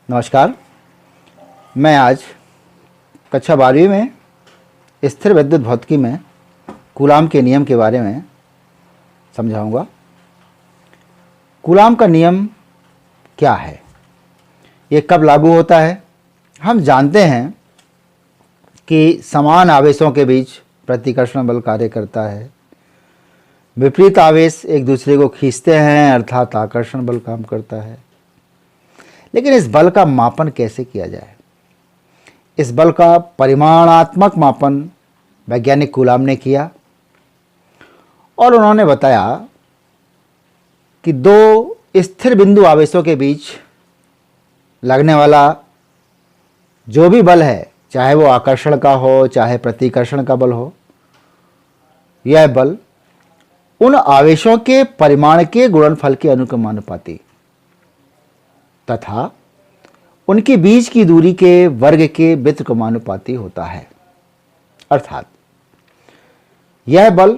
नमस्कार। मैं आज कक्षा 12वीं में स्थिर विद्युत भौतिकी में कूलाम के नियम के बारे में समझाऊंगा। कूलाम का नियम क्या है, ये कब लागू होता है? हम जानते हैं कि समान आवेशों के बीच प्रतिकर्षण बल कार्य करता है। विपरीत आवेश एक दूसरे को खींचते हैं, अर्थात आकर्षण बल काम करता है। लेकिन इस बल का मापन कैसे किया जाए? इस बल का परिमाणात्मक मापन वैज्ञानिक कूलाम ने किया और उन्होंने बताया कि दो स्थिर बिंदु आवेशों के बीच लगने वाला जो भी बल है, चाहे वो आकर्षण का हो चाहे प्रतिकर्षण का बल हो, यह बल उन आवेशों के परिमाण के गुणनफल के अनुक्रमानुपाती तथा उनके बीच की दूरी के वर्ग के व्युत्क्रमानुपाती होता है। अर्थात यह बल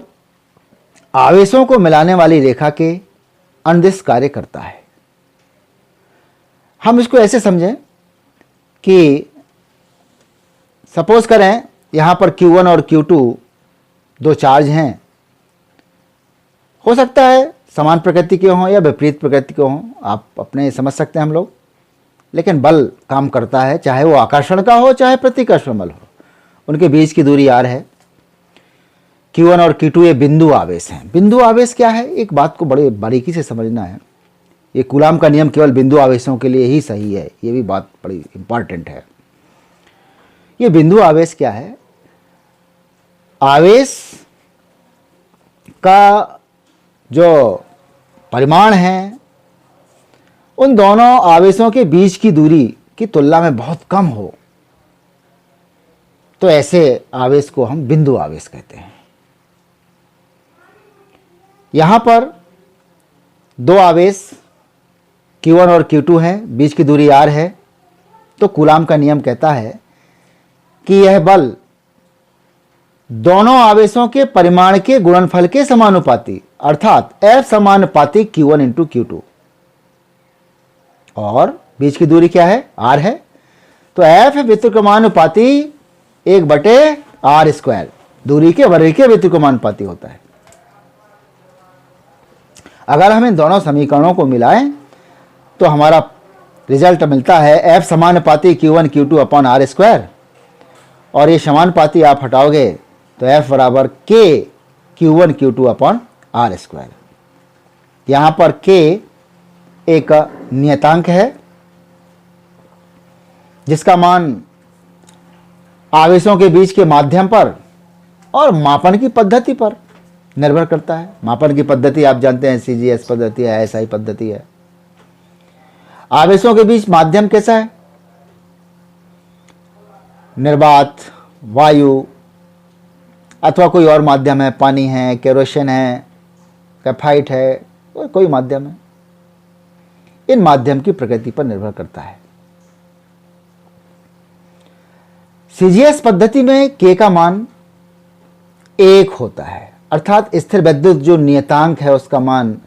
आवेशों को मिलाने वाली रेखा के अनुदिश कार्य करता है। हम इसको ऐसे समझें कि सपोज करें यहां पर Q1 और Q2 दो चार्ज हैं। हो सकता है समान प्रकृति के हों या विपरीत प्रकृति के हों, आप अपने समझ सकते हैं हम लोग। लेकिन बल काम करता है, चाहे वो आकर्षण का हो चाहे प्रतिकर्षण बल हो। उनके बीच की दूरी r है। Q1 और Q2 ये बिंदु आवेश हैं। बिंदु आवेश क्या है, एक बात को बड़े बारीकी से समझना है। ये कूलाम का नियम केवल बिंदु आवेशों के लिए ही सही है, ये भी बात बड़ी इंपॉर्टेंट है। ये बिंदु आवेश क्या है? आवेश का जो परिमाण है उन दोनों आवेशों के बीच की दूरी की तुलना में बहुत कम हो, तो ऐसे आवेश को हम बिंदु आवेश कहते हैं। यहां पर दो आवेश Q1 और Q2 हैं, बीच की दूरी r है। तो कूलाम का नियम कहता है कि यह बल दोनों आवेशों के परिमाण के गुणनफल के समानुपाती, अर्थात F समानुपाती Q1 इंटू Q2, और बीच की दूरी क्या है, r है। तो F व्युत्क्रमानुपाती 1/r², दूरी के वर्ग के व्युत्क्रमानुपाती होता है। अगर हम इन दोनों समीकरणों को मिलाएं तो हमारा रिजल्ट मिलता है F समानुपाती Q1 Q2 अपॉन r², और ये समानुपाती आप हटाओगे तो F बराबर K Q1 Q2 upon r²। यहां पर K एक नियतांक है जिसका मान आवेशों के बीच के माध्यम पर और मापन की पद्धति पर निर्भर करता है। मापन की पद्धति आप जानते हैं, CGS पद्धति है, SI पद्धति है। आवेशों के बीच माध्यम कैसा है? निर्वात, वायु अथवा कोई और माध्यम है, पानी है, केरोसिन है, ग्रेफाइट है, और कोई माध्यम है। इन माध्यम की प्रकृति पर निर्भर करता है। CGS पद्धति में K का मान 1 होता है, अर्थात स्थिर विद्युत जो नियतांक है उसका मान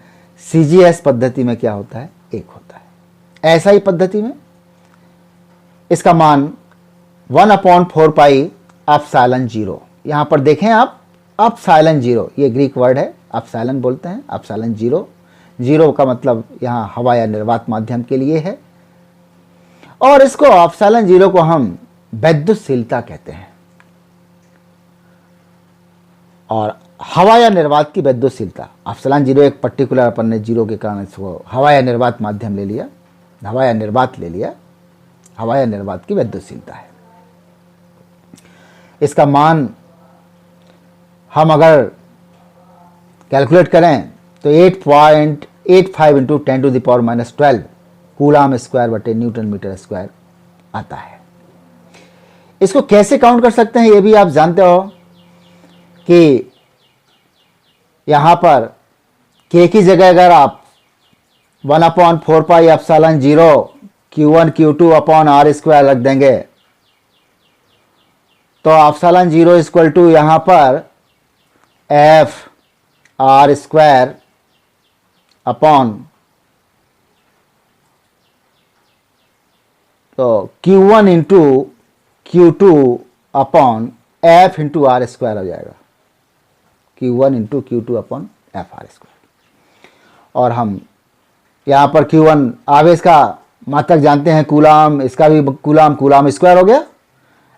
CGS पद्धति में क्या होता है, 1 होता है। SI पद्धति में इसका मान 1/4 पाई एप्सिलॉन 0। यहां पर देखें आप, एप्सिलॉन 0 ये ग्रीक वर्ड है, एप्सिलॉन बोलते हैं, एप्सिलॉन 0। 0 का मतलब यहां हवा या निर्वात माध्यम के लिए है, और इसको एप्सिलॉन 0 को हम विद्युतशीलता कहते हैं। और हवा या निर्वात की विद्युतशीलता, एप्सिलॉन 0 एक पर्टिकुलर, अपन ने 0 के कारण इसको हवा या निर्वात माध्यम ले लिया, हवा या निर्वात ले लिया। हवा या निर्वात की विद्युतशीलता है। इसका मान हम अगर कैलकुलेट करें तो 8.85 इंटू 10⁻⁻12 कूलाम स्क्वायर बटे न्यूटन मीटर स्क्वायर आता है। इसको कैसे काउंट कर सकते हैं, ये भी आप जानते हो कि यहां पर K की जगह अगर आप 1/4 pi epsilon 0 Q1 Q2 upon r² रख देंगे तो एप्सिलॉन 0 इक्वल टू यहां पर F r² अपॉन तो Q1 into Q2 upon F into R square हो जाएगा, Q1 into Q2 upon F R square. और हम यहाँ पर Q1 आवेश का मात्रक जानते हैं कूलाम, इसका भी कूलाम स्क्वायर हो गया,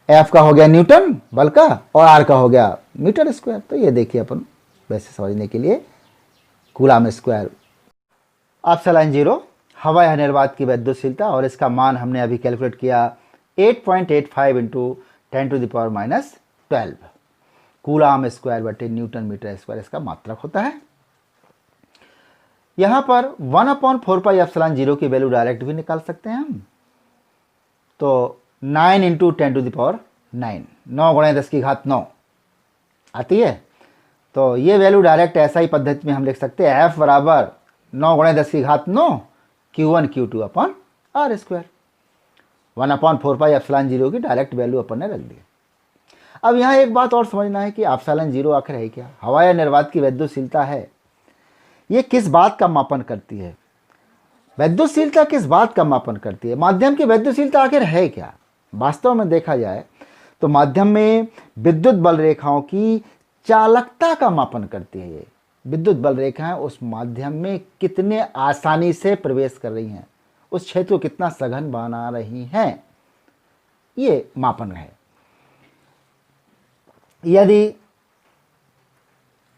F का हो गया न्यूटन बल का, और R का हो गया मीटर स्क्वायर। तो ये देखिए अपन वैसे समझने के लिए कूलाम स्क्वायर। एप्सिलॉन 0 हवा या निर्वात की वैद्युतशीलता, और इसका मान हमने अभी कैलकुलेट किया 8.85 इंटू 10⁻⁻12 कूलाम स्क्वायर बटे न्यूटन मीटर स्क्वायर इसका मात्रक होता है। यहां पर 1/4 एप्सिलॉन 0 की वैल्यू डायरेक्ट भी निकाल सकते हैं हम। तो 9 इंटू 10⁻9, 9 गुणे 10⁻9 आती है। तो ये वैल्यू डायरेक्ट ऐसा ही पद्धति में हम लिख सकते हैं, F बराबर 9 गुणे 10⁻9 Q1 Q2 upon R square. 1/4 epsilon 0 की डायरेक्ट वैल्यू अपन ने रख दी। अब यहाँ एक बात और समझना है कि एप्सिलॉन 0 आखिर है क्या। हवा या निर्वात की वैद्युतशीलता है, ये किस बात का मापन करती है? वैद्युतशीलता किस बात का मापन करती है? माध्यम की वैद्युतशीलता आखिर है क्या? वास्तव में देखा जाए तो माध्यम में विद्युत बल रेखाओं की चालकता का मापन करती है। ये विद्युत बल रेखाएं उस माध्यम में कितने आसानी से प्रवेश कर रही हैं, उस क्षेत्र को कितना सघन बना रही हैं, ये मापन है। यदि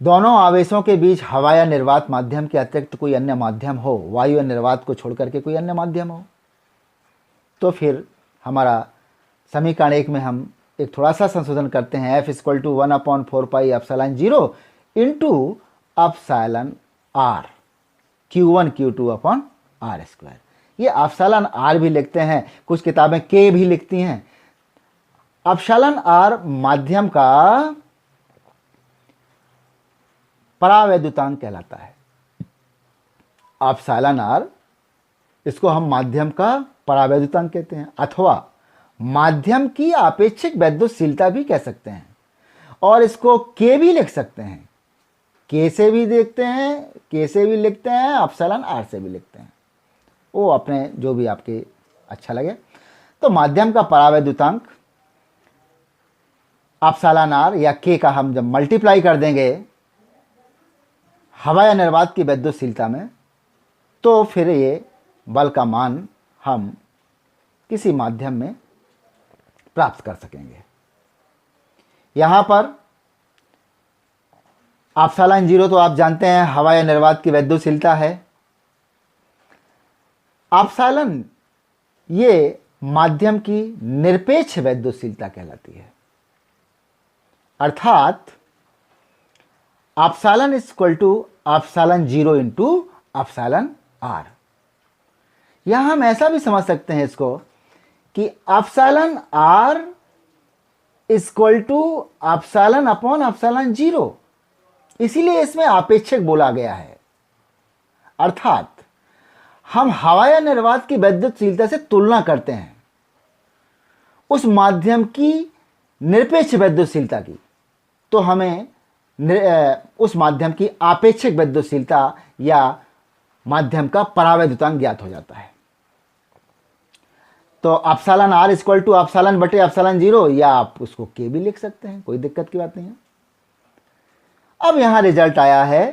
दोनों आवेशों के बीच हवा या निर्वात माध्यम के अतिरिक्त कोई अन्य माध्यम हो, वायु या निर्वात को छोड़कर के कोई अन्य माध्यम हो, तो फिर हमारा समीकरण 1 में हम एक थोड़ा सा संशोधन करते हैं। F = 1/4 epsilon 0 into epsilon R Q1 Q2 upon R square. ये एप्सिलॉन R भी लिखते हैं, कुछ किताबें K भी लिखती हैं। एप्सिलॉन R माध्यम का परावैद्युतांक कहलाता है। एप्सिलॉन R इसको हम माध्यम का परावैद्युतांक कहते हैं, अथवा माध्यम की आपेक्षिक वैद्युतशीलता भी कह सकते हैं, और इसको K भी लिख सकते हैं। K से भी देखते हैं, K से भी लिखते हैं, एप्सिलॉन R से भी लिखते हैं, वो अपने जो भी आपके अच्छा लगे। तो माध्यम का परावैद्युतांक एप्सिलॉन R या K का हम जब मल्टीप्लाई कर देंगे हवा या निर्वात की वैद्युतशीलता में, तो फिर ये बल का मान हम किसी माध्यम में प्राप्त कर सकेंगे। यहां पर एप्सिलॉन 0 तो आप जानते हैं हवा या निर्वात की वैद्युतशीलता है। एप्सिलॉन ये माध्यम की निरपेक्ष वैद्युतशीलता कहलाती है, अर्थात epsilon = epsilon 0 into epsilon R। यहां हम ऐसा भी समझ सकते हैं इसको कि epsilon R = epsilon upon epsilon 0, इसीलिए इसमें आपेक्षिक बोला गया है। अर्थात हम हवा या निर्वात की वैद्युतशीलता से तुलना करते हैं उस माध्यम की निरपेक्ष वैद्युतशीलता की, तो हमें उस माध्यम की आपेक्षिक वैद्युतशीलता या माध्यम का परावैद्युतांक ज्ञात हो जाता है। तो एप्सिलॉन R = एप्सिलॉन बटे एप्सिलॉन 0, या आप उसको K भी लिख सकते हैं, कोई दिक्कत की बात नहीं है। अब यहां रिजल्ट आया है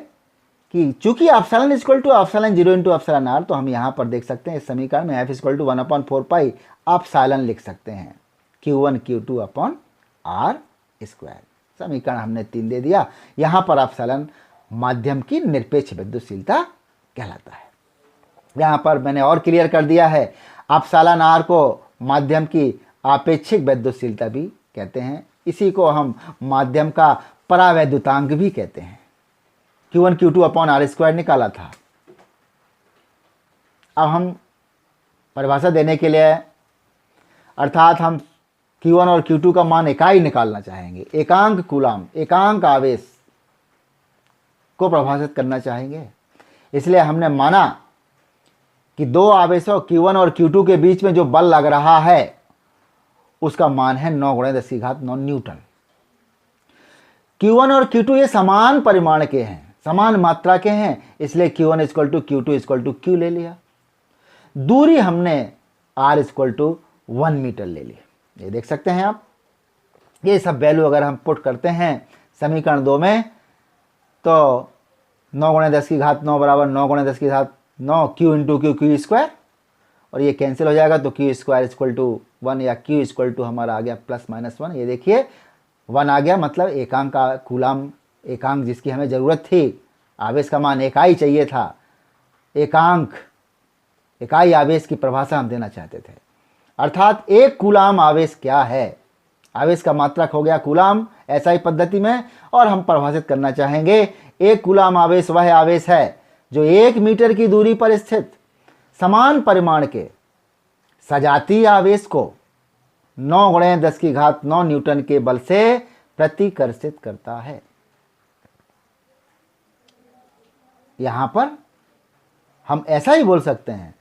कि चूंकि epsilon = epsilon 0 into epsilon R, तो हम यहां पर देख सकते हैं इस समीकरण में F = 1/4 एप्सिलॉन लिख सकते हैं Q1 Q2 upon R square. समीकरण हमने 3 दे दिया। यहां पर एप्सिलॉन माध्यम की निरपेक्ष वैद्युतशीलता कहलाता है। यहां पर मैंने और क्लियर कर दिया है, एप्सिलॉन R को माध्यम की आपेक्षिक वैद्युतशीलता भी कहते हैं, इसी को हम माध्यम का परावैद्युतांक भी कहते हैं। Q1 Q2 upon R square निकाला था। अब हम परिभाषा देने के लिए, अर्थात हम Q1 और Q2 का मान इकाई निकालना चाहेंगे, एकांक कूलाम, एकांक आवेश को परिभाषित करना चाहेंगे। इसलिए हमने माना कि दो आवेशों Q1 और Q2 के बीच में जो बल लग रहा है उसका मान है 9 × 10⁹ न्यूटन। Q1 और Q2 ये समान परिमाण के हैं, समान मात्रा के हैं, इसलिए Q1 = Q2 = Q ले लिया। दूरी हमने R = 1 मीटर ले ली। ये देख सकते हैं आप, ये सब वैल्यू अगर हम पुट करते हैं समीकरण 2 में तो 9 × 10 की घात 9 बराबर 9 × 10 की घात 9 Q इंटू क्यू स्क्वायर, और ये कैंसिल हो जाएगा तो Q स्क्वायर इक्वल टू 1 या Q इक्वल टू हमारा आ गया +-1। ये देखिए 1 आ गया, मतलब एकांक का कूलाम, एकांक जिसकी हमें ज़रूरत थी, आवेश का मान इकाई चाहिए था, एकांक इकाई आवेश की परिभाषा हम देना चाहते थे। अर्थात एक कूलाम आवेश क्या है, आवेश का मात्रक हो गया कूलाम एसआई पद्धति में, और हम परिभाषित करना चाहेंगे एक कूलाम आवेश वह आवेश है जो 1 मीटर की दूरी पर स्थित समान परिमाण के सजातीय आवेश को 9 × 10 की घात 9 न्यूटन के बल से प्रतिकर्षित करता है। यहां पर हम ऐसा ही बोल सकते हैं,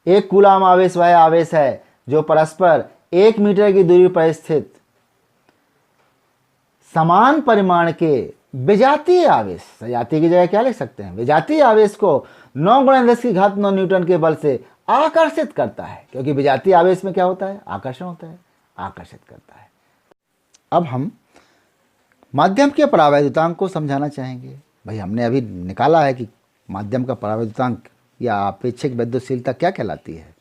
एक कूलाम आवेश वह आवेश है जो परस्पर 1 मीटर की दूरी पर स्थित समान परिमाण के विजातीय आवेश, सजातीय की जगह क्या लिख सकते हैं, विजातीय आवेश को 9 × 10 की घात 9 न्यूटन के बल से आकर्षित करता है, क्योंकि विजातीय आवेश में क्या होता है, आकर्षण होता है, आकर्षित करता है। अब हम माध्यम के परावैद्युतांक को समझाना चाहेंगे। भाई हमने अभी निकाला है कि माध्यम का परावैद्युतांक या आपेक्षिक विद्युतशीलता क्या कहलाती है,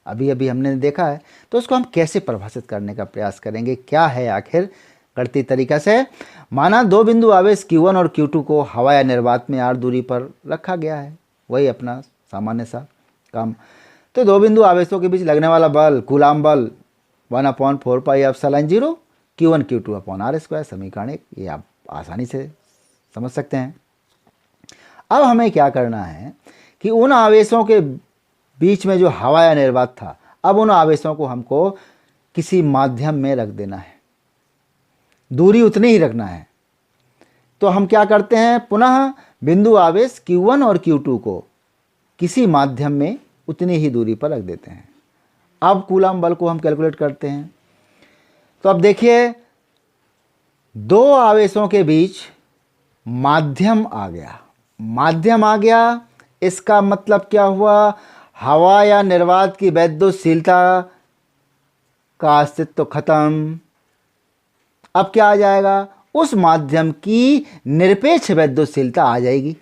अभी अभी हमने देखा है, तो उसको हम कैसे परिभाषित करने का प्रयास करेंगे, क्या है आखिर गणितीय तरीका से। माना दो बिंदु आवेश Q1 और Q2 को हवा या निर्वात में r दूरी पर रखा गया है, वही अपना सामान्य सा काम। तो दो बिंदु आवेशों के बीच लगने वाला बल कूलाम बल 1/4πε0 Q1 Q2/r², समीकरण 1, ये आप आसानी से समझ सकते हैं। अब हमें क्या करना है कि उन आवेशों के बीच में जो हवा या निर्वात था, अब उन आवेशों को हमको किसी माध्यम में रख देना है, दूरी उतनी ही रखना है। तो हम क्या करते हैं, पुनः बिंदु आवेश Q1 और Q2 को किसी माध्यम में उतनी ही दूरी पर रख देते हैं। अब कूलाम बल को हम कैलकुलेट करते हैं। तो अब देखिए दो आवेशों के बीच माध्यम आ गया, माध्यम आ गया, इसका मतलब क्या हुआ, हवा या निर्वात की विद्युतशीलता का अस्तित्व खत्म। अब क्या आ जाएगा, उस माध्यम की निरपेक्ष विद्युतशीलता आ जाएगी।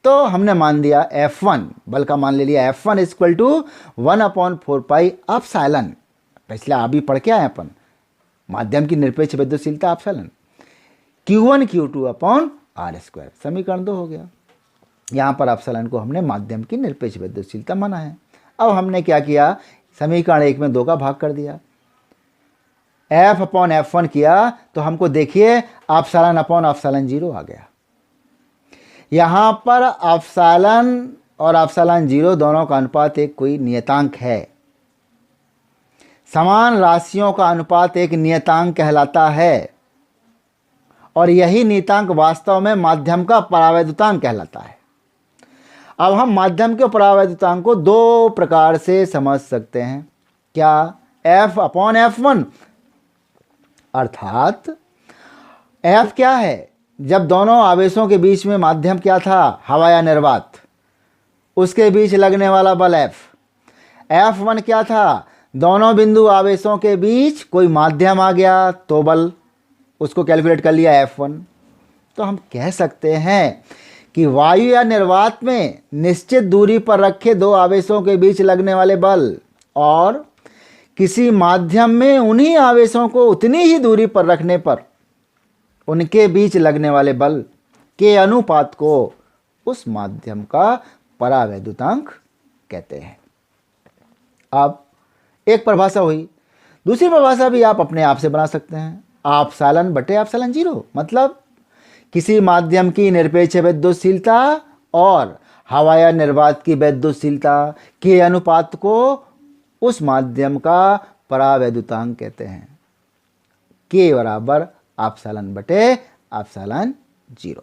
तो हमने मान दिया F1, बल का मान ले लिया F1 इक्वल टू 1/4πε, पिछले अभी पढ़ के आए अपन, माध्यम की निरपेक्ष विद्युतशीलता एप्सिलॉन Q1 Q2/r², समीकरण 2 हो गया। यहाँ पर एप्सिलॉन को हमने माध्यम की निरपेक्ष विद्युतशीलता माना है। अब हमने क्या किया, समीकरण 1 में 2 का भाग कर दिया, F/F1 किया, तो हमको देखिए ε/ε0 आ गया। यहाँ पर एप्सिलॉन और ε0 दोनों का अनुपात एक कोई नियतांक है, समान राशियों का अनुपात एक नियतांक कहलाता है, और यही नियतांक वास्तव में माध्यम का परावैद्युतांक कहलाता है। अब हम माध्यम के परावैद्युतांक को दो प्रकार से समझ सकते हैं। क्या, F/F1, अर्थात F क्या है, जब दोनों आवेशों के बीच में माध्यम क्या था, हवा या निर्वात, उसके बीच लगने वाला बल F। F1 क्या था, दोनों बिंदु आवेशों के बीच कोई माध्यम आ गया तो बल, उसको कैलकुलेट कर लिया F1। तो हम कह सकते हैं कि वायु या निर्वात में निश्चित दूरी पर रखे दो आवेशों के बीच लगने वाले बल और किसी माध्यम में उन्हीं आवेशों को उतनी ही दूरी पर रखने पर उनके बीच लगने वाले बल के अनुपात को उस माध्यम का परावैद्युतांक कहते हैं। अब एक परिभाषा हुई, दूसरी परिभाषा भी आप अपने आप से बना सकते हैं, ε/ε0, मतलब किसी माध्यम की निरपेक्ष विद्युतशीलता और हवा या निर्वात की विद्युतशीलता के अनुपात को उस माध्यम का परावैद्युतांक कहते हैं। K = ε/ε0।